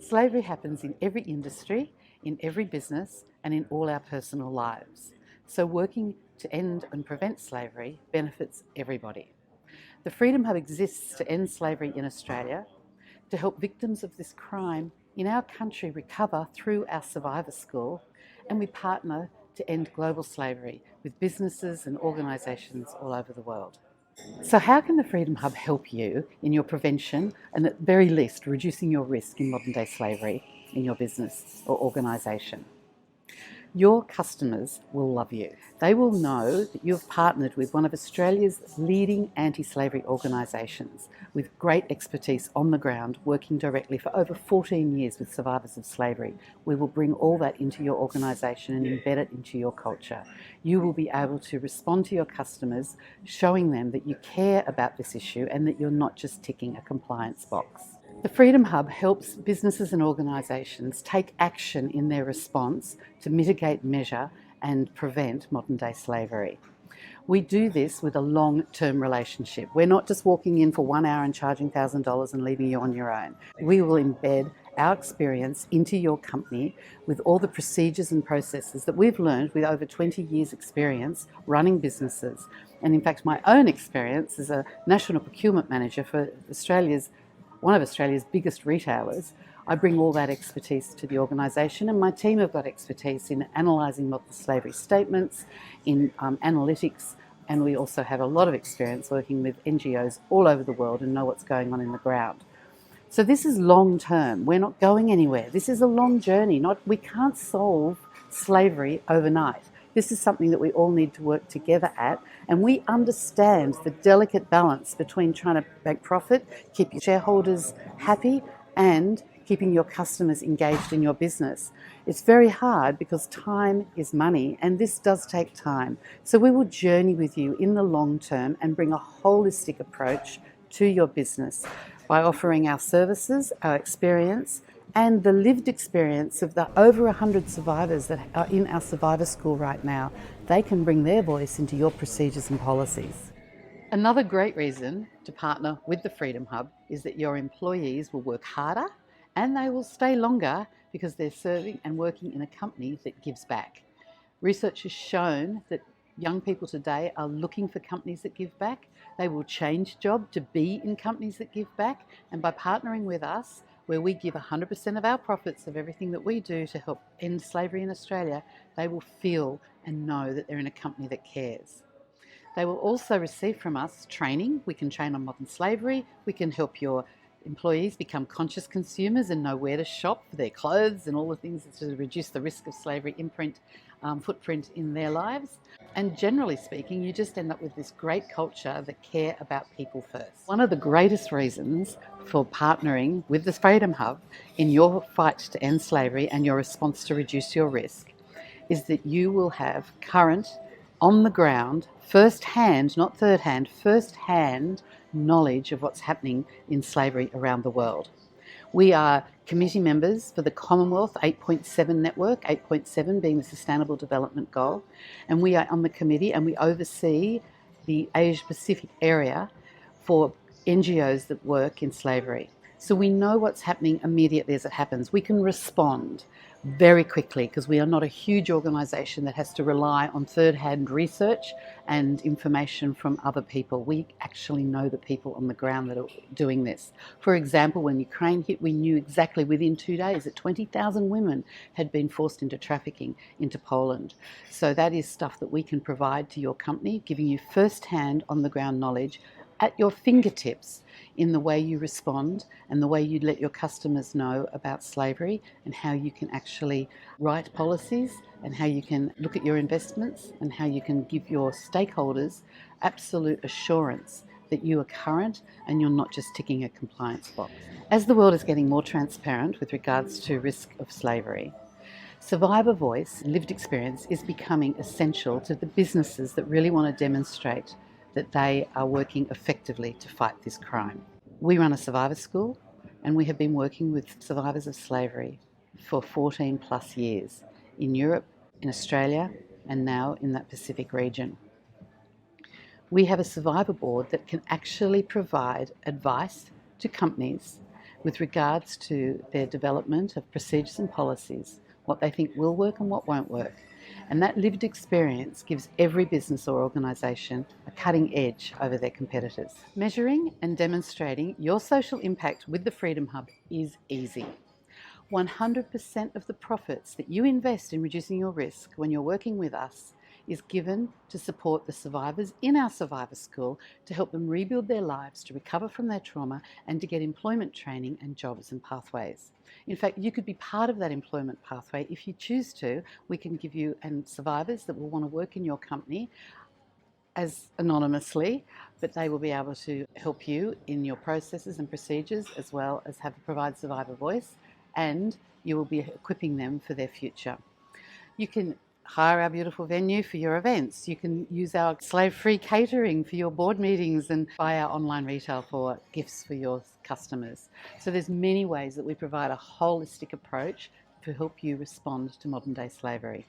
Slavery happens in every industry, in every business, and in all our personal lives. So working to end and prevent slavery benefits everybody. The Freedom Hub exists to end slavery in Australia, to help victims of this crime in our country recover through our Survivor School, and we partner to end global slavery with businesses and organisations all over the world. So how can the Freedom Hub help you in your prevention and at the very least reducing your risk in modern day slavery in your business or organisation? Your customers will love you. They will know that you've partnered with one of Australia's leading anti-slavery organisations with great expertise on the ground, working directly for over 14 years with survivors of slavery. We will bring all that into your organisation and embed it into your culture. You will be able to respond to your customers, showing them that you care about this issue and that you're not just ticking a compliance box. The Freedom Hub helps businesses and organisations take action in their response to mitigate, measure and prevent modern day slavery. We do this with a long-term relationship. We're not just walking in for 1 hour and charging $1,000 and leaving you on your own. We will embed our experience into your company with all the procedures and processes that we've learned with over 20 years experience running businesses. And in fact, my own experience as a national procurement manager for one of Australia's biggest retailers, I bring all that expertise to the organisation, and my team have got expertise in analysing modern slavery statements, in analytics, and we also have a lot of experience working with NGOs all over the world and know what's going on in the ground. So this is long term. We're not going anywhere. This is a long journey. We can't solve slavery overnight. This is something that we all need to work together at, and we understand the delicate balance between trying to make profit, keep your shareholders happy, and keeping your customers engaged in your business. It's very hard because time is money, and this does take time. So we will journey with you in the long term and bring a holistic approach to your business by offering our services, our experience, and the lived experience of the over 100 survivors that are in our Survivor School right now. They can bring their voice into your procedures and policies. Another great reason to partner with the Freedom Hub is that your employees will work harder and they will stay longer because they're serving and working in a company that gives back. Research has shown that young people today are looking for companies that give back. They will change job to be in companies that give back, and by partnering with us, where we give 100% of our profits of everything that we do to help end slavery in Australia, they will feel and know that they're in a company that cares. They will also receive from us training. We can train on modern slavery. We can help your employees become conscious consumers and know where to shop for their clothes and all the things to reduce the risk of slavery footprint in their lives. And generally speaking, you just end up with this great culture that care about people first. One of the greatest reasons for partnering with the Freedom Hub in your fight to end slavery and your response to reduce your risk is that you will have current, on the ground, first-hand, not third-hand, first-hand knowledge of what's happening in slavery around the world. We are committee members for the Commonwealth 8.7 network, 8.7 being the Sustainable Development Goal, and we are on the committee and we oversee the Asia Pacific area for NGOs that work in slavery. So we know what's happening immediately as it happens. We can respond very quickly because we are not a huge organisation that has to rely on third-hand research and information from other people. We actually know the people on the ground that are doing this. For example, when Ukraine hit, we knew exactly within 2 days that 20,000 women had been forced into trafficking into Poland. So that is stuff that we can provide to your company, giving you first-hand on-the-ground knowledge at your fingertips in the way you respond and the way you let your customers know about slavery and how you can actually write policies and how you can look at your investments and how you can give your stakeholders absolute assurance that you are current and you're not just ticking a compliance box. As the world is getting more transparent with regards to risk of slavery, survivor voice and lived experience is becoming essential to the businesses that really want to demonstrate that they are working effectively to fight this crime. We run a survivor school and we have been working with survivors of slavery for 14 plus years in Europe, in Australia, and now in that Pacific region. We have a survivor board that can actually provide advice to companies with regards to their development of procedures and policies, what they think will work and what won't work. And that lived experience gives every business or organisation a cutting edge over their competitors. Measuring and demonstrating your social impact with the Freedom Hub is easy. 100% of the profits that you invest in reducing your risk when you're working with us is given to support the survivors in our survivor school to help them rebuild their lives, to recover from their trauma, and to get employment training and jobs and pathways. In fact, you could be part of that employment pathway if you choose to. We can give you and survivors that will want to work in your company as anonymously, but they will be able to help you in your processes and procedures, as well as provide survivor voice, and you will be equipping them for their future. You can hire our beautiful venue for your events. You can use our slave-free catering for your board meetings and buy our online retail for gifts for your customers. So there's many ways that we provide a holistic approach to help you respond to modern day slavery.